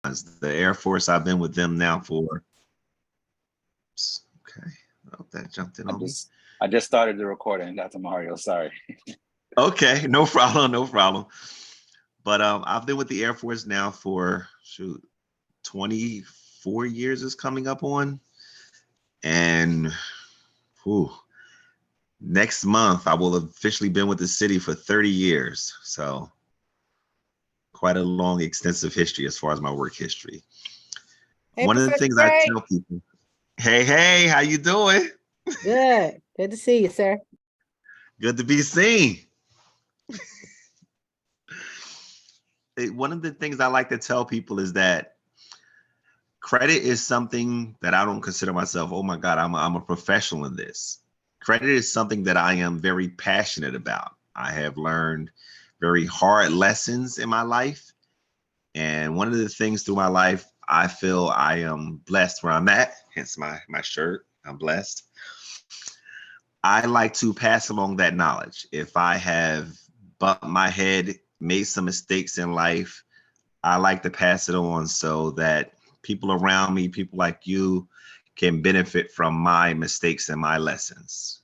The Air Force, I've been with them now for, okay, oh, that jumped in I on me. just I just started the recording, Dr. Mario. Sorry. Okay, no problem, no problem. But I've been with the Air Force now for 24 years is coming up on, and whew, next month I will have officially been with the city for 30 years. So quite a long, extensive history as far as my work history. Hey, One of the Professor things I Gray. tell people, hey, how you doing? Good. Good to see you, sir. Good to be seen. One of the things I like to tell people is that credit is something that I don't consider myself, oh my God, I'm a professional in this. Credit is something that I am very passionate about. I have learned very hard lessons in my life. And one of the things through my life, I feel I am blessed where I'm at, hence my shirt, I'm blessed. I like to pass along that knowledge. If I have bumped my head, made some mistakes in life, I like to pass it on so that people around me, people like you, can benefit from my mistakes and my lessons.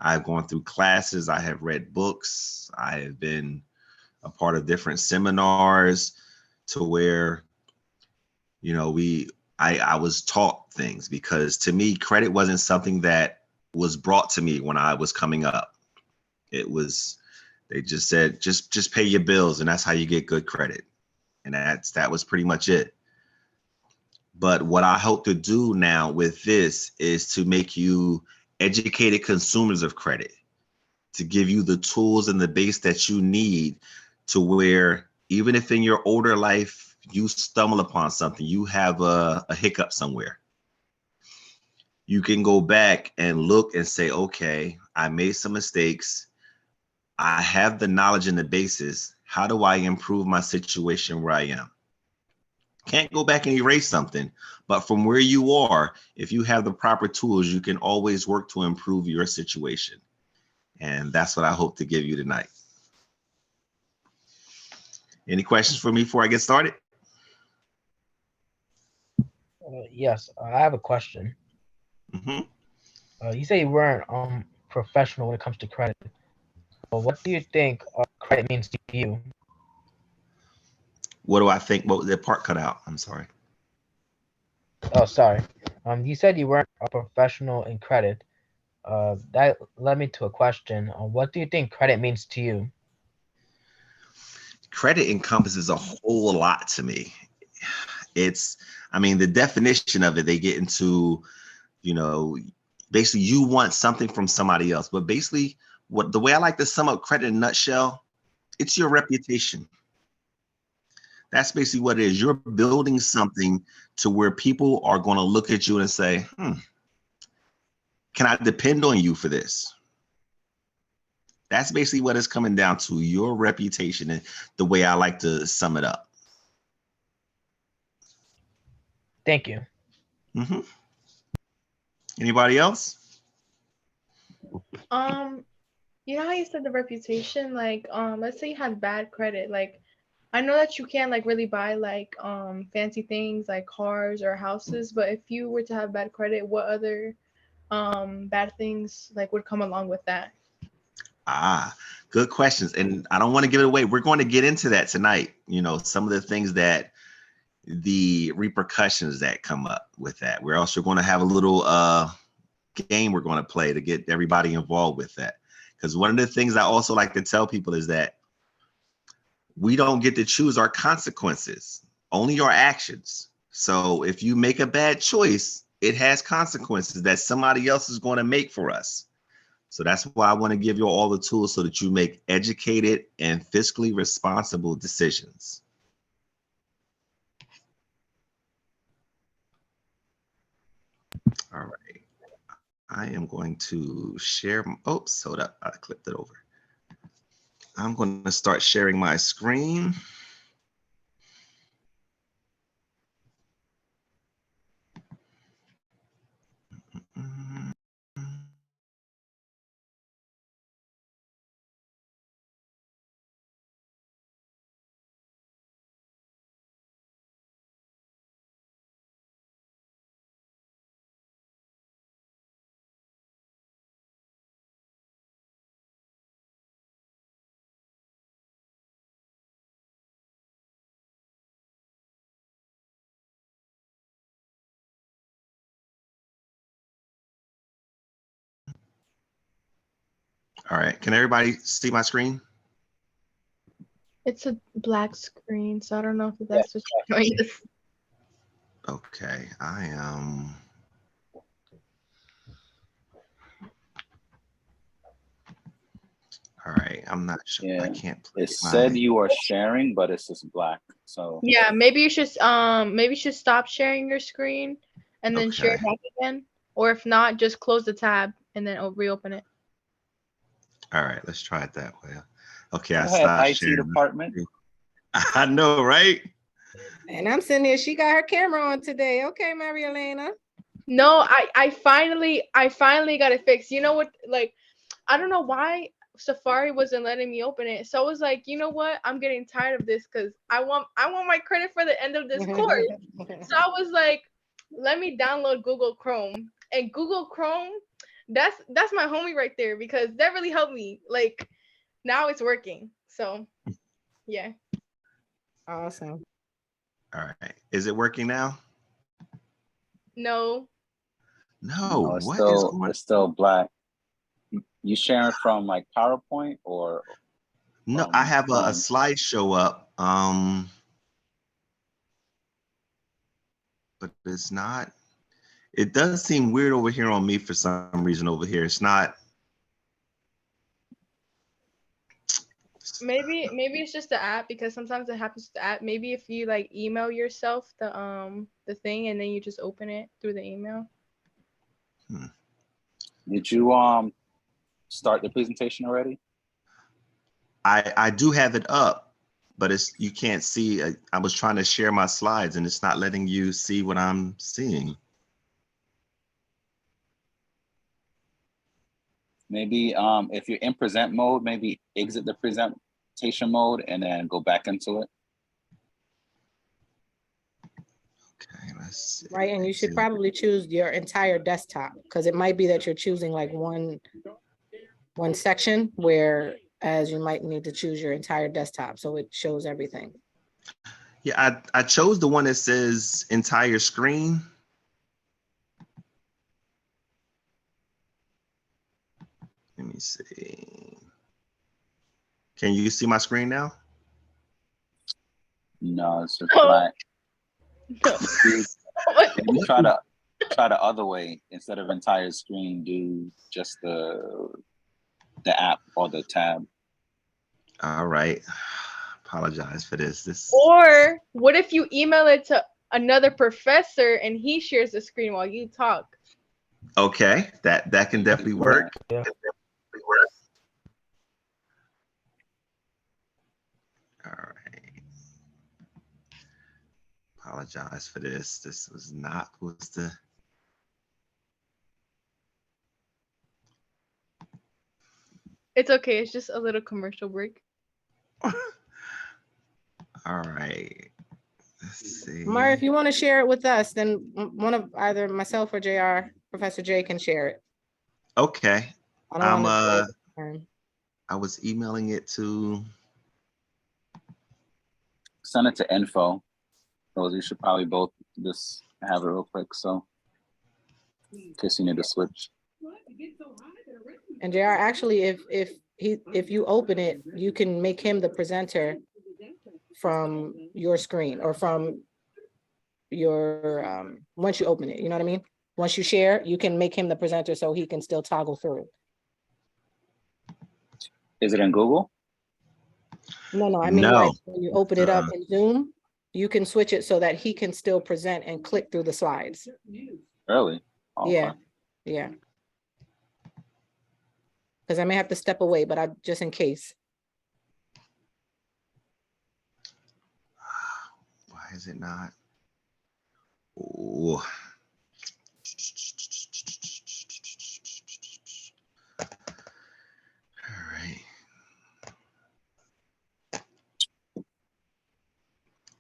I've gone through classes, I have read books, I have been a part of different seminars to where, you know, I was taught things, because to me, credit wasn't something that was brought to me when I was coming up. It was, they just said, just pay your bills and that's how you get good credit. And that was pretty much it. But what I hope to do now with this is to make you educated consumers of credit, to give you the tools and the base that you need to where even if in your older life you stumble upon something, you have a hiccup somewhere, you can go back and look and say, okay, I made some mistakes. I have the knowledge and the basis. How do I improve my situation where I am? Can't go back and erase something, but from where you are, if you have the proper tools, you can always work to improve your situation. And that's what I hope to give you tonight. Any questions for me before I get started? Yes, I have a question. Mm-hmm. You say you weren't professional when it comes to credit. But what do you think credit means to you? What do I think? What the part cut out? I'm sorry. Oh, sorry. You said you weren't a professional in credit. That led me to a question. What do you think credit means to you? Credit encompasses a whole lot to me. It's, I mean, the definition of it, they get into, you know, basically you want something from somebody else. But basically, what the way I like to sum up credit in a nutshell, it's your reputation. That's basically what it is. You're building something to where people are going to look at you and say, can I depend on you for this? That's basically what it's coming down to, your reputation, and the way I like to sum it up. Thank you. Mm-hmm. Anybody else? You know how you said the reputation, like, let's say you had bad credit, like, I know that you can't like really buy like fancy things like cars or houses, but if you were to have bad credit, what other bad things like would come along with that? Good questions. And I don't want to give it away. We're going to get into that tonight. You know, some of the things that the repercussions that come up with that. We're also going to have a little game we're going to play to get everybody involved with that. Because one of the things I also like to tell people is that we don't get to choose our consequences, only our actions. So if you make a bad choice, it has consequences that somebody else is going to make for us. So that's why I want to give you all the tools so that you make educated and fiscally responsible decisions. All right. I am going to share. Oops, hold up. I clipped it over. I'm going to start sharing my screen. All right. Can everybody see my screen? It's a black screen, so I don't know if that's what you're showing us. Okay. I am. All right. I'm not sure. I Yeah. can't play It said my. you are sharing, but it's just black. So Yeah, maybe you should stop sharing your screen and then share it Okay. back again. Or if not, just close the tab and then reopen it. All right. Let's try it that way. Okay. go I ahead, stopped IT sharing. department. I know, right? And I'm sitting here, she got her camera on today. Okay, Maria Elena. No, I finally got it fixed. You know what? Like, I don't know why Safari wasn't letting me open it. So I was like, you know what? I'm getting tired of this because I want my credit for the end of this course. So I was like, let me download Google Chrome. And Google Chrome, that's my homie right there because that really helped me. Like now it's working. So yeah. Awesome. All right. Is it working now? No. No. No, What is going on? it's still black. You sharing from like PowerPoint or No, I have a Chrome? slideshow up. But it's not. It does seem weird over here on me for some reason over here. It's not. Maybe it's just the app because sometimes it happens to the app. Maybe if you like email yourself the thing and then you just open it through the email. Did you start the presentation already? I do have it up, but it's you can't see. I was trying to share my slides and it's not letting you see what I'm seeing. Maybe if you're in present mode, maybe exit the presentation mode and then go back into it. Okay, let's see. Right, and you should probably choose your entire desktop because it might be that you're choosing like one section, whereas you might need to choose your entire desktop so it shows everything. Yeah, I chose the one that says entire screen. Let me see. Can you see my screen now? No, it's just Oh. black. No. If you try the other way, instead of entire screen, do just the app or the tab. All right. Apologize for this. Or what if you email it to another professor and he shares the screen while you talk? Okay, that can definitely work. Yeah. All right. Apologize for this. This was not supposed to. It's okay. It's just a little commercial break. All right. Let's see. Mara, if you want to share it with us, then one of either myself or JR, Professor J, can share it. Okay. I don't want to. I was emailing it to. Send it to info. So you should probably both just have it real quick. So in case you need to switch. And JR, actually, if you open it, you can make him the presenter from your screen or from your once you open it. You know what I mean? Once you share, you can make him the presenter so he can still toggle through. Is it in Google? No, I mean, No. like when you open it up in Zoom, you can switch it so that he can still present and click through the slides. Really? Oh, Yeah, okay. yeah. Because I may have to step away, but I just in case. Why is it not? Oh. All right.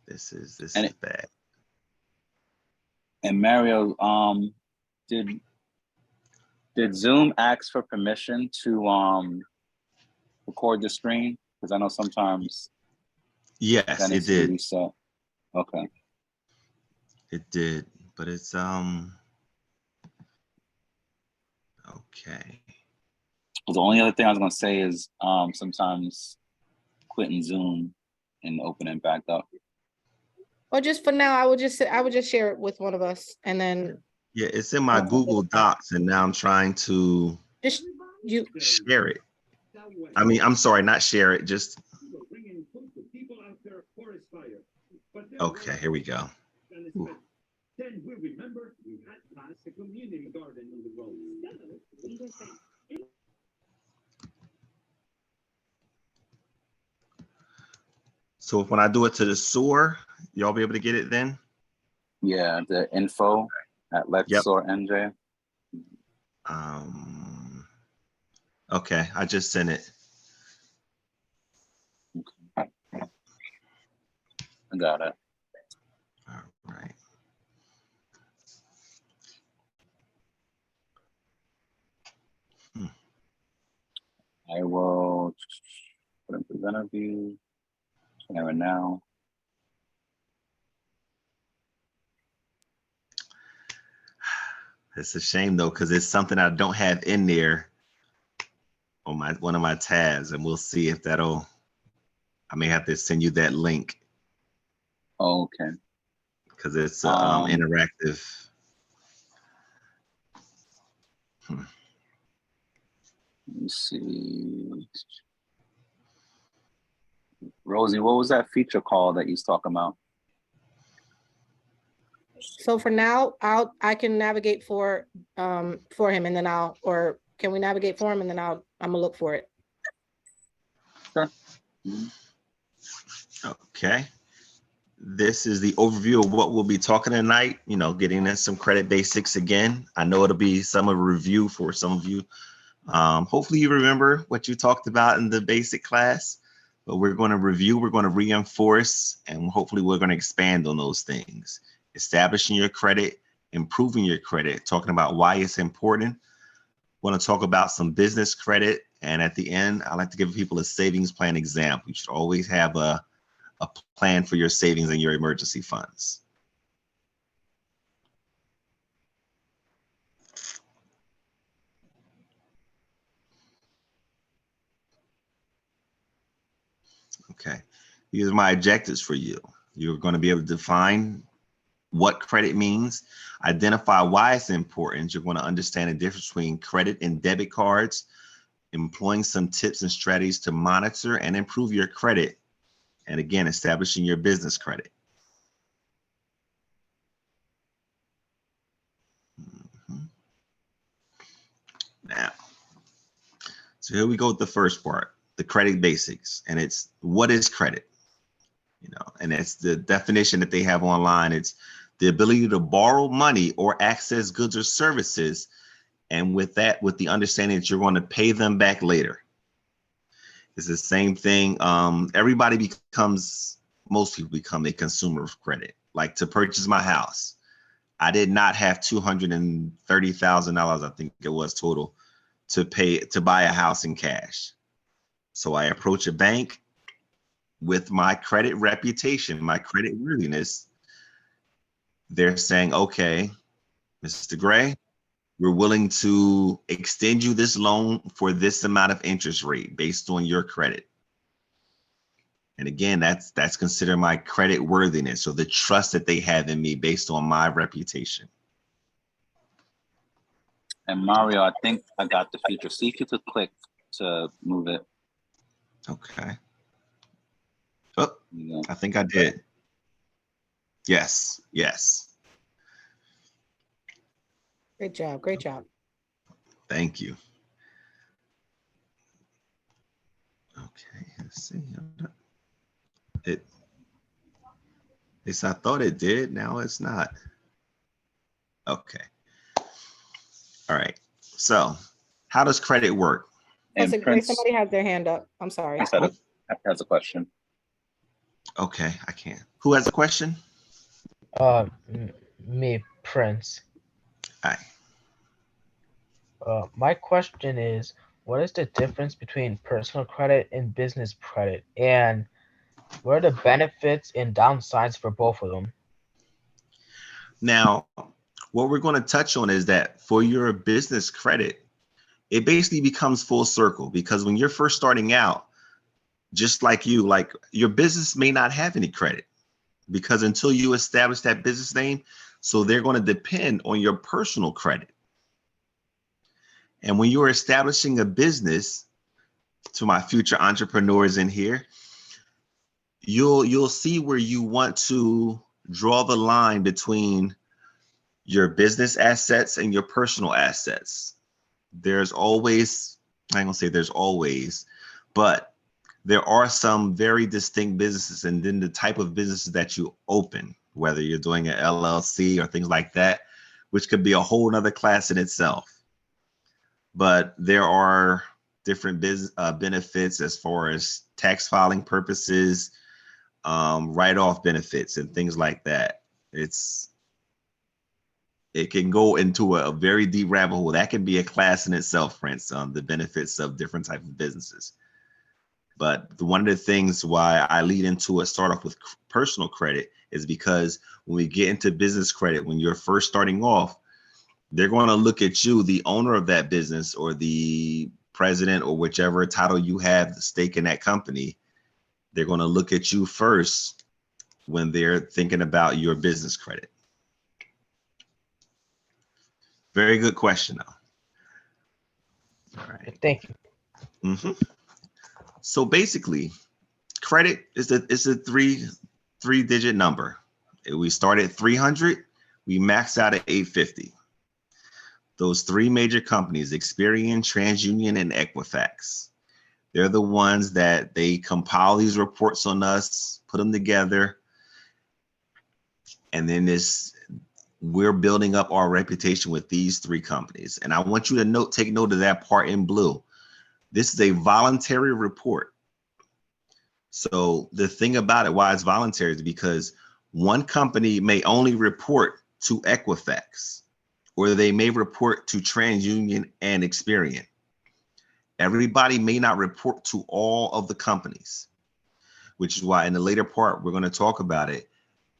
This is bad. And Mario, did Zoom ask for permission to record the screen? Because I know sometimes Yes, that it needs to be did. reset. Okay. It did, but it's okay. The only other thing I was gonna say is sometimes quitting Zoom and opening back up. Or just for now, I would just share it with one of us, and then Yeah, it's in my Google Docs, and now I'm trying to just you. share it. I mean, I'm sorry, not share it, just. Okay, here we go. Ooh. Then we remember we had passed a community garden on the road. So when I do it to the S.O.A.R, y'all be able to get it then? Yeah, the info at Let's Yep. S.O.A.R NJ. Okay, I just sent it. I got it. All right. I will put in presenter view. Share it now. It's a shame though, because it's something I don't have in there on one of my tabs, and we'll see if that'll. I may have to send you that link. Oh, okay. Because it's interactive. Let me see. Rosie, what was that feature called that you was talking about? So for now, I can navigate for him, and then or can we navigate for him, and then I'm gonna look for it. Sure. Okay. This is the overview of what we'll be talking tonight, getting in some credit basics again. I know it'll be some of a review for some of you. Hopefully you remember what you talked about in the basic class, but we're going to review, we're going to reinforce, and hopefully we're going to expand on those things. Establishing your credit, improving your credit, talking about why it's important. We're going to talk about some business credit, and at the end, I like to give people a savings plan example. You should always have a plan for your savings and your emergency funds. Okay, these are my objectives for you. You're going to be able to define what credit means, identify why it's important. You're going to understand the difference between credit and debit cards, employing some tips and strategies to monitor and improve your credit, and again, establishing your business credit. Now, so here we go with the first part, the credit basics, and it's what is credit? And it's the definition that they have online. It's the ability to borrow money or access goods or services, and with the understanding that you're going to pay them back later. It's the same thing. Most people become a consumer of credit. Like to purchase my house, I did not have $230,000, I think it was total, to buy a house in cash. So I approach a bank with my credit reputation, my credit worthiness. They're saying, okay, Mr. Gray, we're willing to extend you this loan for this amount of interest rate based on your credit. And again, that's considered my credit worthiness, so the trust that they have in me based on my reputation. And Mario, I think I got the feature. See if you could click to move it. Okay. Oh, yeah. I think I did. Yes. Great job. Great job. Thank you. Okay, let's see. At least I thought it did. Now it's not. Okay. All right. So how does credit work? And Prince, somebody has their hand up. I'm sorry. Has a question. Okay, I can. Who has a question? Me, Prince. Hi. My question is, what is the difference between personal credit and business credit? And what are the benefits and downsides for both of them? Now, what we're going to touch on is that for your business credit, it basically becomes full circle, because when you're first starting out, just like you, like your business may not have any credit, because until you establish that business name, so they're going to depend on your personal credit. And when you're establishing a business, to my future entrepreneurs in here, you'll see where you want to draw the line between your business assets and your personal assets. There's always, I ain't gonna say there's always, but there are some very distinct businesses, and then the type of businesses that you open, whether you're doing an LLC or things like that, which could be a whole nother class in itself. But there are different business benefits as far as tax filing purposes, write-off benefits and things like that. It can go into a very deep rabbit hole. That can be a class in itself, friends, the benefits of different types of businesses. But one of the things why I lead into a start off with personal credit is because when we get into business credit, when you're first starting off, they're going to look at you, the owner of that business or the president or whichever title you have, the stake in that company. They're going to look at you first when they're thinking about your business credit. Very good question, though. All right. Thank you. So basically, credit is a three-digit number. We start at 300, we max out at 850. Those three major companies, Experian, TransUnion, and Equifax, they're the ones that they compile these reports on us, put them together, and then we're building up our reputation with these three companies. And I want you to take note of that part in blue. This is a voluntary report. So the thing about it, why it's voluntary, is because one company may only report to Equifax, or they may report to TransUnion and Experian. Everybody may not report to all of the companies, which is why in the later part, we're going to talk about it.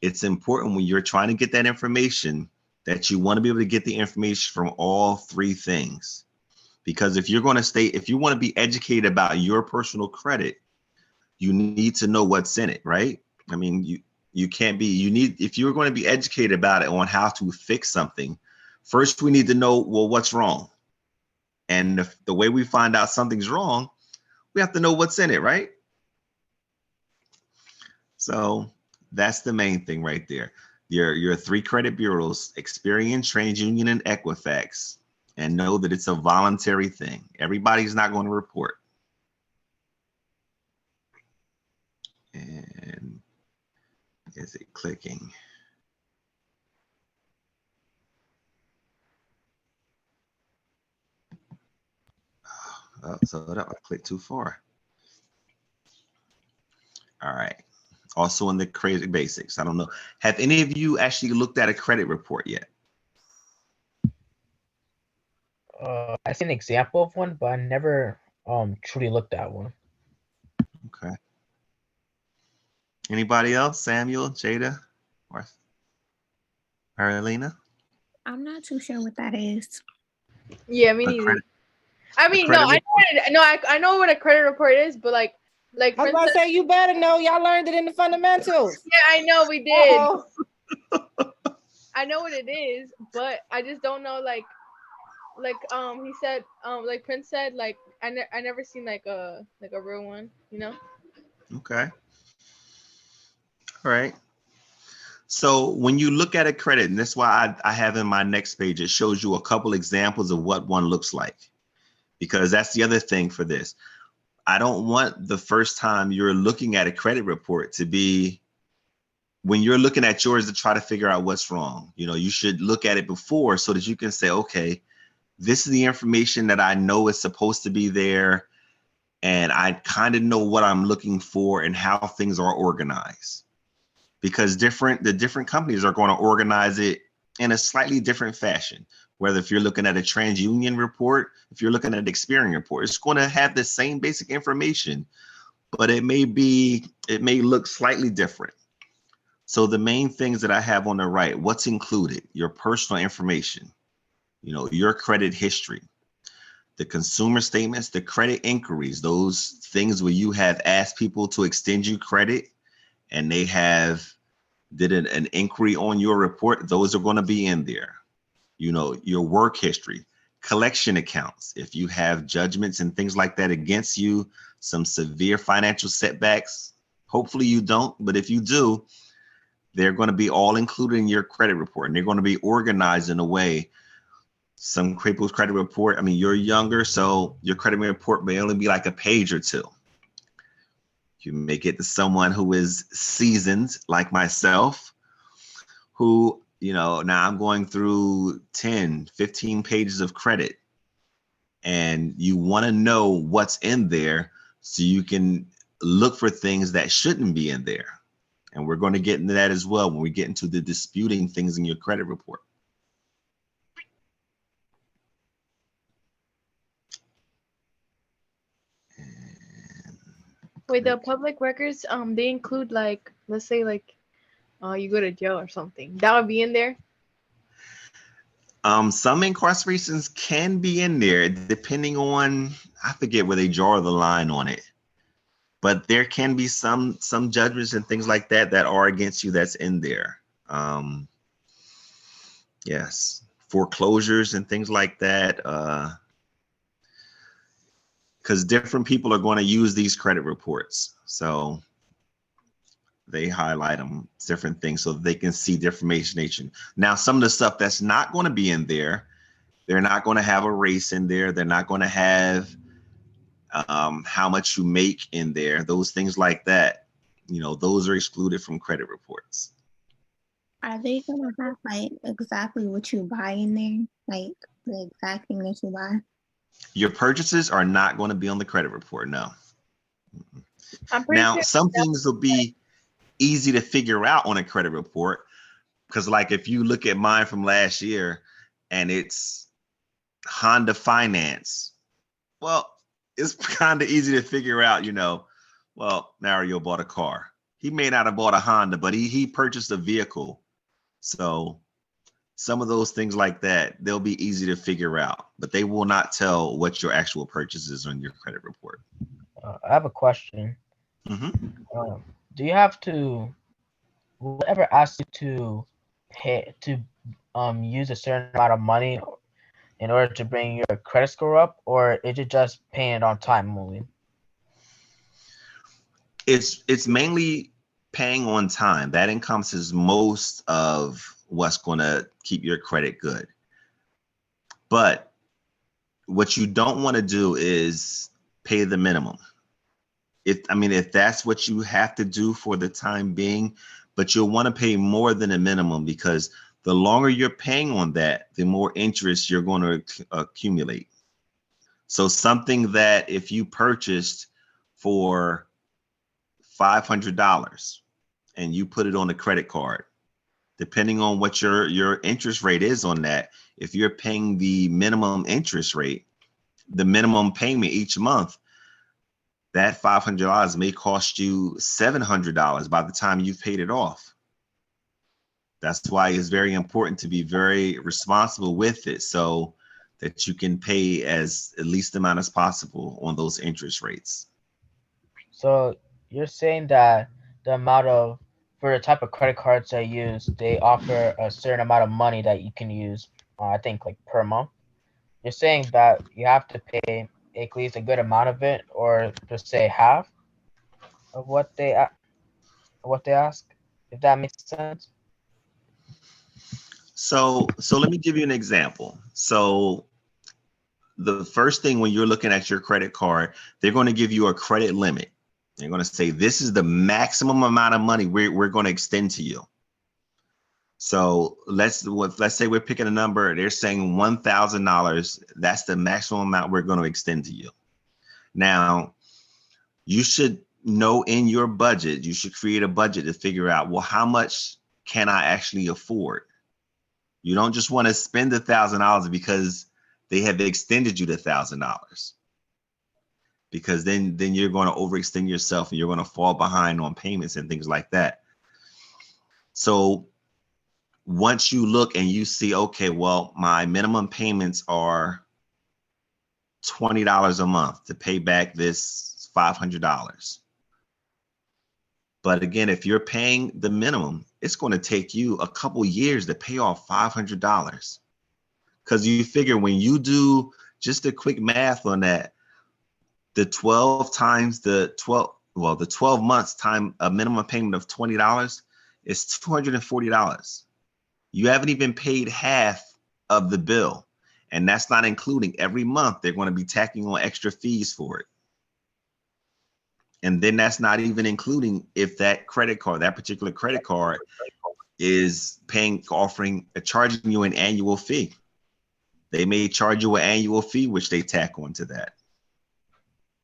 It's important when you're trying to get that information that you want to be able to get the information from all three things. Because if you want to be educated about your personal credit, you need to know what's in it, right? I mean, if you're going to be educated about it on how to fix something, first we need to know, well, what's wrong? And the way we find out something's wrong, we have to know what's in it, right? So that's the main thing right there. Your three credit bureaus, Experian, TransUnion, and Equifax, and know that it's a voluntary thing. Everybody's not going to report. And is it clicking? Oh, so that I clicked too far. All right. Also in the crazy basics. I don't know. Have any of you actually looked at a credit report yet? I see an example of one, but I never truly looked at one. Okay. Anybody else? Samuel, Jada, or Arlena? I'm not too sure what that is. Yeah, me neither. I mean, no, I know what a credit report is, but like I was about to say, you better know. Y'all learned it in the fundamentals. Yeah, I know we did. I know what it is, but I just don't know. Like he said, like Prince said, like I never seen like a real one, you know. Okay. All right. So when you look at a credit, and that's why I have in my next page, it shows you a couple examples of what one looks like, because that's the other thing for this. I don't want the first time you're looking at a credit report to be when you're looking at yours to try to figure out what's wrong. You know, you should look at it before so that you can say, okay, this is the information that I know is supposed to be there, and I kind of know what I'm looking for and how things are organized. Because the different companies are going to organize it in a slightly different fashion. Whether if you're looking at a TransUnion report, if you're looking at an Experian report, it's going to have the same basic information, but it may look slightly different. So the main things that I have on the right, what's included? Your personal information, you know, your credit history, the consumer statements, the credit inquiries, those things where you have asked people to extend you credit and they have did an inquiry on your report, those are going to be in there. You know, your work history, collection accounts. If you have judgments and things like that against you, some severe financial setbacks, hopefully you don't, but if you do, they're going to be all included in your credit report, and they're going to be organized in a way. Some people's credit report, I mean, you're younger, so your credit report may only be like a page or two. You may get to someone who is seasoned like myself, who, you know, now I'm going through 10, 15 pages of credit, and you want to know what's in there so you can look for things that shouldn't be in there. And we're going to get into that as well when we get into the disputing things in your credit report. Wait, the public records, they include like, let's say like, you go to jail or something. That would be in there. Some incarcerations can be in there depending on, I forget where they draw the line on it, but there can be some judgments and things like that that are against you that's in there. Yes, foreclosures and things like that, because different people are going to use these credit reports, so they highlight them, different things, so they can see the information. Now, some of the stuff that's not going to be in there, they're not going to have a race in there. They're not going to have how much you make in there. Those things like that, you know, those are excluded from credit reports. Are they gonna have like exactly what you buy in there? Like the exact thing that you buy? Your purchases are not going to be on the credit report, no. I'm pretty Now, sure. some things will be easy to figure out on a credit report, because like if you look at mine from last year and it's Honda Finance, well, it's kind of easy to figure out, you know, well, Mario bought a car. He may not have bought a Honda, but he purchased a vehicle. So some of those things like that, they'll be easy to figure out, but they will not tell what your actual purchase is on your credit report. I have a question. Mm-hmm. Do you have to, will it ever ask you to pay to use a certain amount of money in order to bring your credit score up, or is it just paying it on time only? It's mainly paying on time. That encompasses most of what's going to keep your credit good. But what you don't want to do is pay the minimum. If that's what you have to do for the time being, but you'll want to pay more than a minimum, because the longer you're paying on that, the more interest you're going to accumulate. So something that if you purchased for $500 and you put it on a credit card, depending on what your interest rate is on that, if you're paying the minimum interest rate, the minimum payment each month, that $500 may cost you $700 by the time you've paid it off. That's why it's very important to be very responsible with it, so that you can pay as least amount as possible on those interest rates. So you're saying that the amount of, for the type of credit cards I use, they offer a certain amount of money that you can use, I think like per month. You're saying that you have to pay at least a good amount of it, or just say half of what they ask, if that makes sense. So let me give you an example. So the first thing when you're looking at your credit card, they're going to give you a credit limit. They're going to say, this is the maximum amount of money we're going to extend to you. So let's say we're picking a number. They're saying $1,000. That's the maximum amount we're going to extend to you. Now, you should know in your budget, you should create a budget to figure out, well, how much can I actually afford? You don't just want to spend $1,000 because they have extended you the $1,000, because then you're going to overextend yourself and you're going to fall behind on payments and things like that. So once you look and you see, okay, well, my minimum payments are $20 a month to pay back this $500. But again, if you're paying the minimum, it's going to take you a couple years to pay off $500. Because you figure when you do just a quick math on that, the 12 times the 12 months time a minimum payment of $20 is $240. You haven't even paid half of the bill. And that's not including every month they're going to be tacking on extra fees for it. And then that's not even including if that particular credit card is charging you an annual fee. They may charge you an annual fee, which they tack onto that.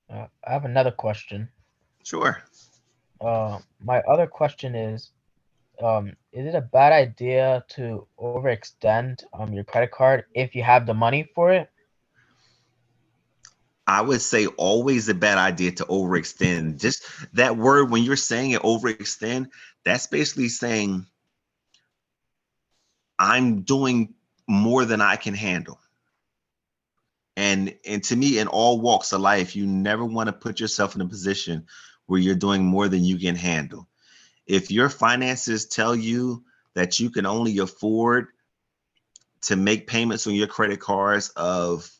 I have another question. Sure. My other question is it a bad idea to overextend your credit card if you have the money for it? I would say always a bad idea to overextend. Just that word, when you're saying it, overextend, that's basically saying I'm doing more than I can handle. And to me, in all walks of life, you never want to put yourself in a position where you're doing more than you can handle. If your finances tell you that you can only afford to make payments on your credit cards of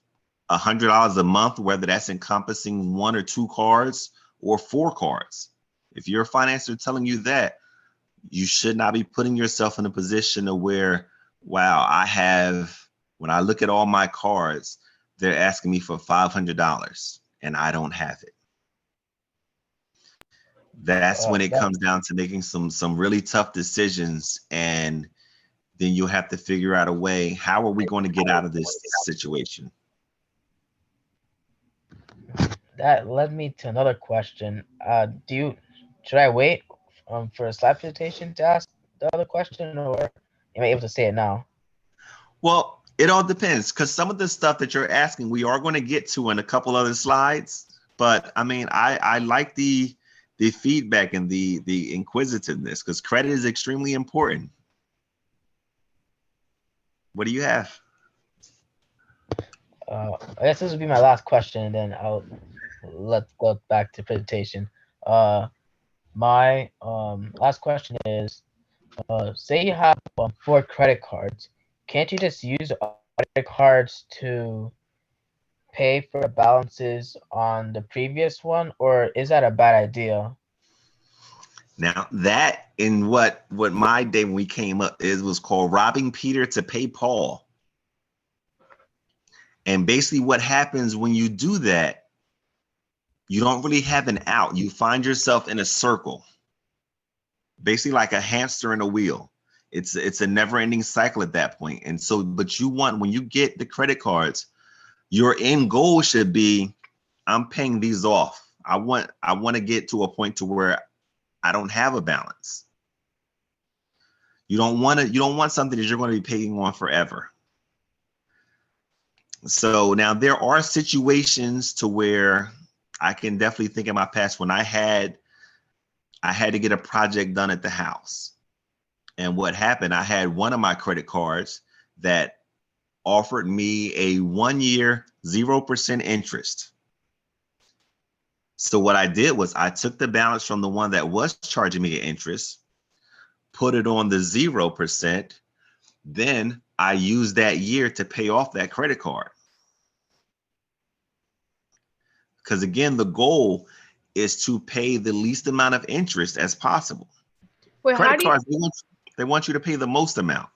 $100 a month, whether that's encompassing 1 or 2 cards or 4 cards. If your finances are telling you that, you should not be putting yourself in a position of where, wow, when I look at all my cards, they're asking me for $500 and I don't have it. That's when it comes down to making some really tough decisions, and then you'll have to figure out a way, how are we going to get out of this situation? That led me to another question. Should I wait for a slide presentation to ask the other question, or am I able to say it now? Well, it all depends, because some of the stuff that you're asking, we are going to get to in a couple other slides. But I mean, I like the feedback and the inquisitiveness, because credit is extremely important. What do you have? I guess this will be my last question, and then let's go back to presentation. My last question is, say you have 4 credit cards, can't you just use credit cards to pay for balances on the previous one, or is that a bad idea? Now that, in what my day when we came up, was called robbing Peter to pay Paul. And basically what happens when you do that, you don't really have an out. You find yourself in a circle, basically like a hamster in a wheel. It's a never-ending cycle at that point. And so, but when you get the credit cards, your end goal should be, I'm paying these off. I want to get to a point to where I don't have a balance. You don't want something that you're going to be paying on forever. So now there are situations to where I can definitely think in my past when I had to get a project done at the house. And what happened, I had one of my credit cards that offered me a 1-year 0% interest. So what I did was I took the balance from the one that was charging me interest, put it on the 0%, then I used that year to pay off that credit card. Because again, the goal is to pay the least amount of interest as possible. Wait, credit cards, they want you to pay the most amount.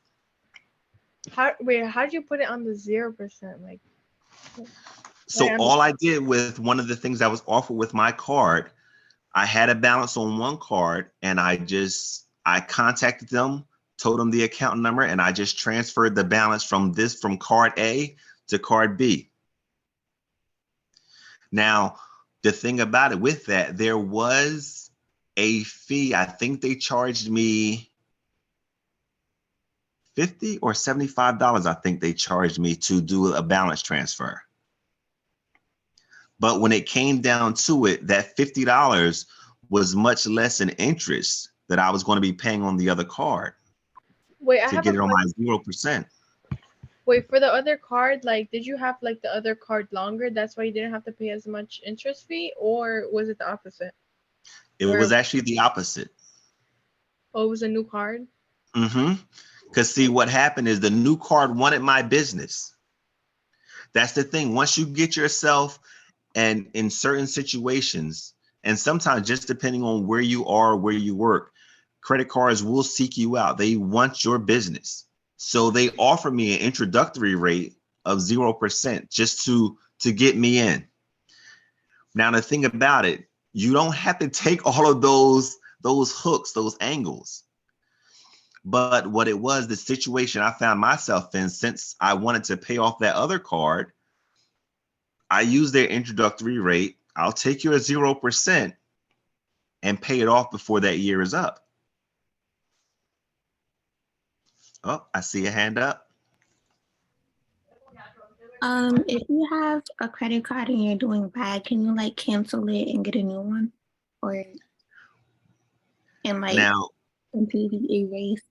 How did you put it on the 0%? Like, so all I did with one of the things that was offered with my card, I had a balance on one card, and I contacted them, told them the account number, and I just transferred the balance from card A to card B. Now, the thing about it with that, there was a fee. I think they charged me $50 or $75. I think they charged me to do a balance transfer. But when it came down to it, that $50 was much less in interest that I was going to be paying on the other card. Wait, to get it on my 0%. Wait, for the other card, like, did you have like the other card longer? That's why you didn't have to pay as much interest fee, or was it the opposite? It Where was actually the opposite. oh, it was a new card. Because see, what happened is the new card wanted my business. That's the thing. Once you get yourself and in certain situations, and sometimes just depending on where you are, where you work, credit cards will seek you out. They want your business. So they offer me an introductory rate of 0% just to get me in. Now, the thing about it, you don't have to take all of those hooks, those angles. But what it was, the situation I found myself in, since I wanted to pay off that other card, I used their introductory rate. I'll take you at 0% and pay it off before that year is up. Oh, I see a hand up. If you have a credit card and you're doing bad, can you like cancel it and get a new one, or and like Now, completely erase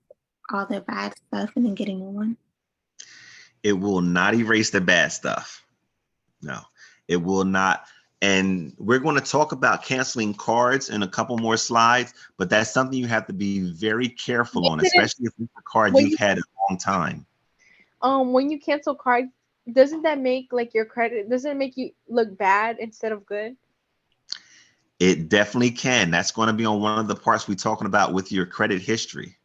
all the bad stuff and then get a new one? it will not erase the bad stuff. No, it will not. And we're going to talk about canceling cards in a couple more slides, but that's something you have to be very careful on, especially if it's a card you've had a long time. When you cancel cards, doesn't that make like your credit? Doesn't it make you look bad instead of good? It definitely can. That's going to be on one of the parts we're talking about with your credit history.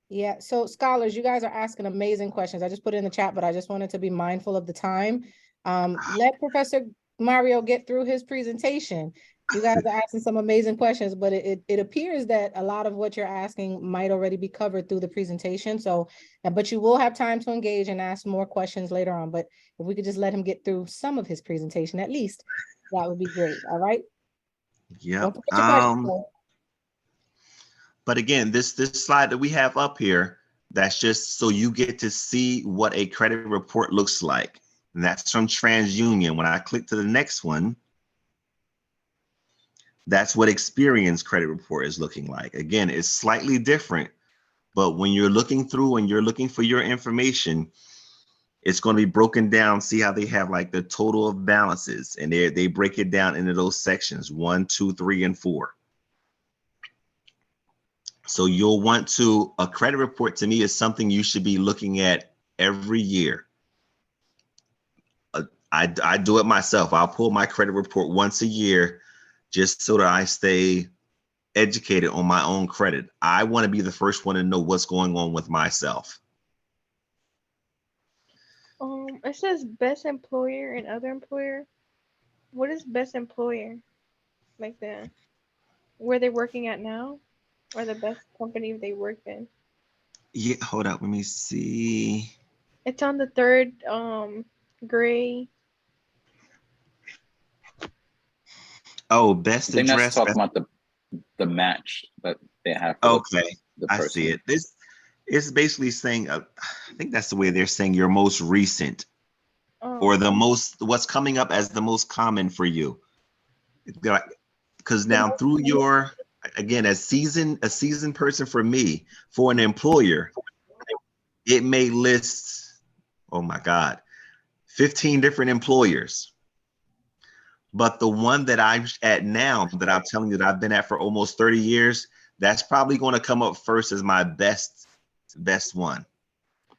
Yeah, so scholars, you guys are asking amazing questions. I just put it in the chat, but I just wanted to be mindful of the time. Let Professor Mario get through his presentation. You guys are asking some amazing questions, but it appears that a lot of what you're asking might already be covered through the presentation. So, but you will have time to engage and ask more questions later on. But if we could just let him get through some of his presentation, at least, that would be great. All right. Yep. Don't forget your questions, though. But again, this slide that we have up here, that's just so you get to see what a credit report looks like. And that's from TransUnion. When I click to the next one, that's what Experience credit report is looking like. Again, it's slightly different, but when you're looking through and you're looking for your information, it's going to be broken down. See how they have like the total of balances, and they break it down into those sections 1, 2, 3, and 4. So you'll want to, a credit report to me is something you should be looking at every year. I do it myself. I'll pull my credit report once a year just so that I stay educated on my own credit. I want to be the first one to know what's going on with myself. It says best employer and other employer. What is best employer? Like where they're working at now, or the best company they work in? Yeah, hold up. Let me see. It's on the third gray. Oh, best I think that's address. talking about the match that they have. Okay, the I person. see it. This is basically saying, I think that's the way they're saying your most recent, or the most, what's coming up as the most common for you. Because now through your, again, a seasoned person for me, for an employer, it may list, oh my God, 15 different employers. But the one that I'm at now, that I'm telling you that I've been at for almost 30 years, that's probably going to come up first as my best one.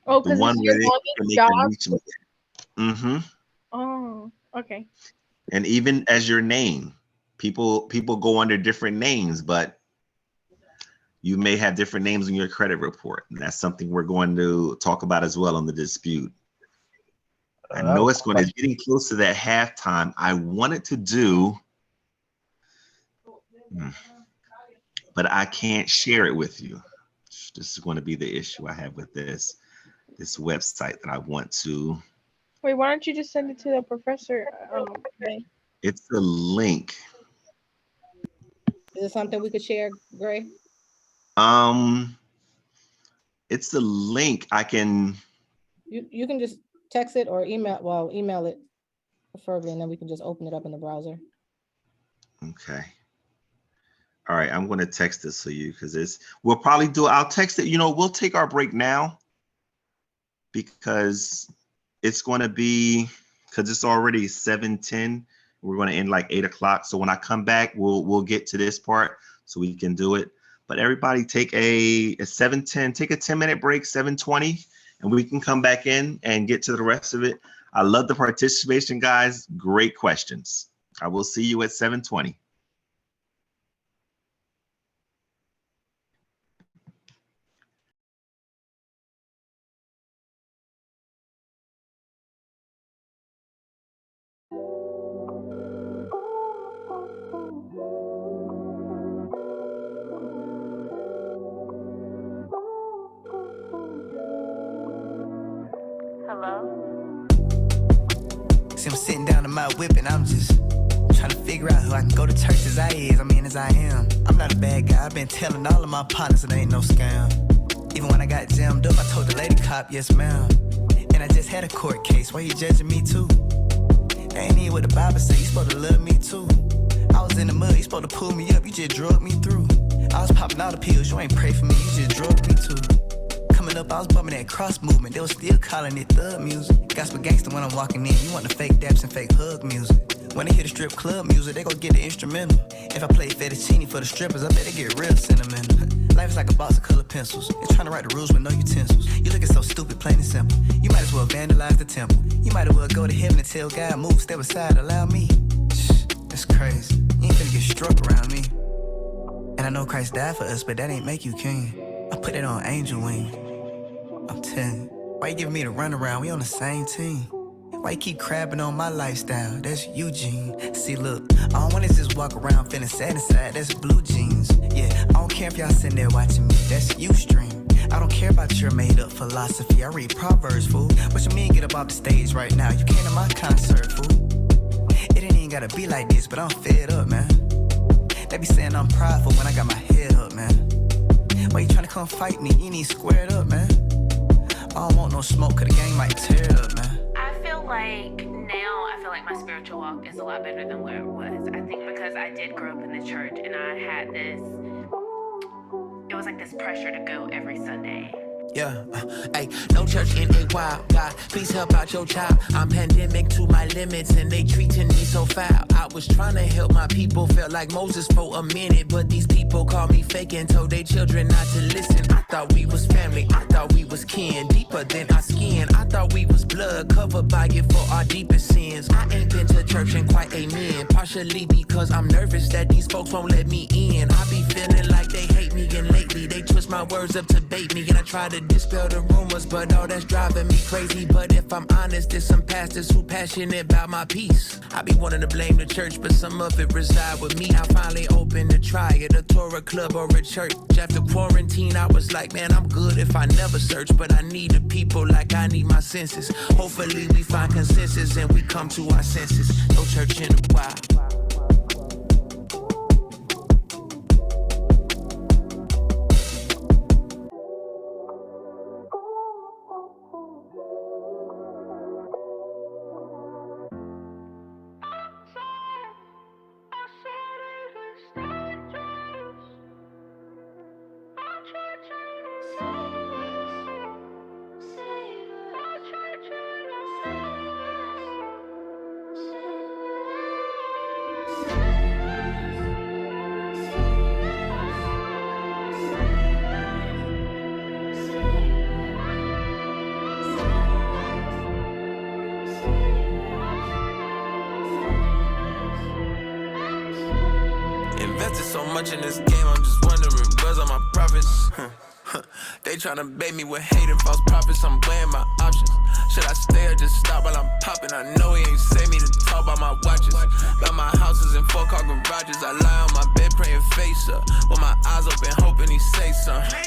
Oh, The because one it's where your they job. can reach me. Mm-hmm. Oh, okay. And even as your name, people go under different names, but you may have different names in your credit report. And that's something we're going to talk about as well on the dispute. I know it's getting close to that halftime. I wanted to do, but I can't share it with you. This is going to be the issue I have with this website that I want to. Wait, why don't you just send it to the professor? It's a link. Is it something we could share, Gray? It's a link. I can. You can just text it or email. Well, email it preferably, and then we can just open it up in the browser. Okay. All right, I'm going to text this to you because we'll probably I'll text it. We'll take our break now. because it's going to be, because it's already 7:10. We're going to end like 8 o'clock. So when I come back, we'll get to this part so we can do it. But everybody take a 7:10, take a 10-minute break, 7:20, and we can come back in and get to the rest of it. I love the participation, guys. Great questions. I will see you at 7:20. See, I'm sitting down in my whip and I'm just trying to figure out who I can go to church as I is. I mean, as I am. I'm not a bad guy. I've been telling all of my partners it ain't no scam. Even when I got jammed up, I told the lady cop, yes, ma'am. And I just had a court case. Why you judging me too? That ain't even what the Bible say. You supposed to love me too. I was in the mud. You supposed to pull me up. You just drugged me through. I was popping all the pills. You ain't pray for me. You just drugged me too. Coming up, I was bumping that cross movement. They was still calling it thug music. Gospel gangster when I'm walking in. You want the fake daps and fake hug music. When they hear the strip club music, they gon' get the instrumental. If I play fettuccine for the strippers, I bet they get real sentimental. Life is like a box of colored pencils. You're trying to write the rules with no utensils. You looking so stupid, plain and simple. You might as well vandalize the temple. You might as well go to heaven and tell God, move, step aside, allow me. That's crazy. You ain't finna get struck around me. And I know Christ died for us, but that ain't make you king. I put it on angel wings. I'm telling you, why you giving me the runaround? We on the same team. Why you keep crabbing on my lifestyle? That's Eugene. See, look, I don't wanna just walk around feeling sad inside. That's blue jeans. Yeah, I don't care if y'all sitting there watching me. That's Ustream. I don't care about your made-up philosophy. I read Proverbs, fool. What you mean get up off the stage right now? You came to my concert, fool. It ain't even gotta be like this, but I'm fed up, man. They be saying I'm prideful when I got my head up, man. Why you tryna come fight me? You ain't squared up, man. I don't want no smoke, cause the gang might tear it up, man. I feel like my spiritual walk is a lot better than where it was. I think because I did grow up in the church and I had this, it was like this pressure to go every Sunday. Yeah, hey, no church in a while. God, please help out your child. I'm pandemic to my limits and they treating me so foul. I was trying to help my people, felt like Moses for a minute, but these people call me fake and told their children not to listen. I thought we was family, I thought we was kin, deeper than our skin. I thought we was blood, covered by it for our deepest sins. I ain't been to church in quite a minute, partially because I'm nervous that these folks won't let me in. I be feeling like they hate me, and lately they twist my words up to bait me, and I try to dispel the rumors, but all that's driving me crazy. But if I'm honest, there's some pastors who passionate about my peace. I be wanting to blame the church, but some of it reside with me. I finally opened to try it, a Torah club or a church. After quarantine, I was like, man, I'm good if I never search, but I need the people like I need my senses. Hopefully we find consensus and we come to our senses. No church in a while. Invested so much in this game, I'm just wondering where's all my profits? They tryna bait me with hate and false prophets, I'm weighing my options. Should I stay or just stop while I'm popping? I know he ain't say me to talk about my watches. About my houses and 4-car garages. I lie on my bed praying face up, with my eyes open hoping he say something.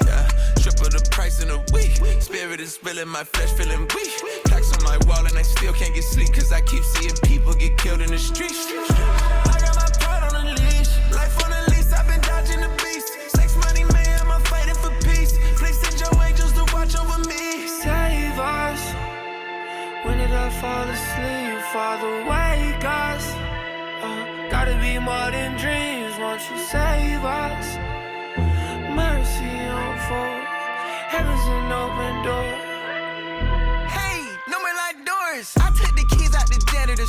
Yeah, triple the price in a week. Spirit is spilling, my flesh feeling weak. Plaques on my wall and I still can't get sleep, cause I keep seeing people get killed in the streets. I got my pride on the leash, life on the lease, I've been dodging the beast. Sex, money, mayhem, I'm fighting for peace. Please send your angels to watch over me. Save us. When did I fall asleep? Father, wake us. Gotta be more than dreams, won't you save us? Mercy on full, heaven's an open door.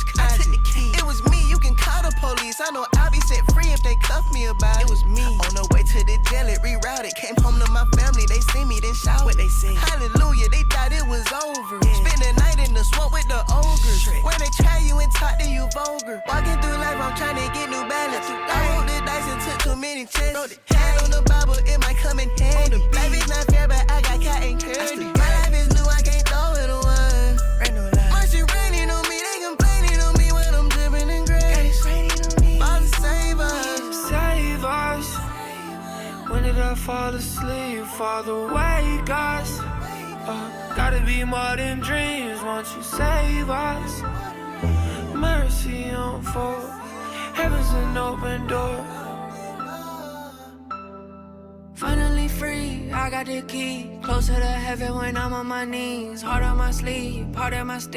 Chris Cotton. I took the key. It was me, you can call the police. I know I'll be set free if they cuff me about it. It was me. On the way to the jail, it rerouted. Came home to my family, they see me, then shout what they say. Hallelujah, they thought it was over. Yeah. Spend the night in the swamp with the ogres. Where they try you and talk to you vulgar. Walking through life, I'm trying to get new balance. I rolled the dice and took too many chances. Hand on the Bible, it might come in handy. Life is not fair, but I got cat and candy. My life is new, I can't throw it away. Mercy raining on me, they complaining on me when I'm dripping in grace. Father, save us. Save us. When did I fall asleep? Father, wake us. Gotta be more than dreams. Won't you save us? Mercy on full. Heaven's an open door. Finally free, I got the key. Closer to heaven when I'm on my knees. Heart on my sleeve, part of my steam.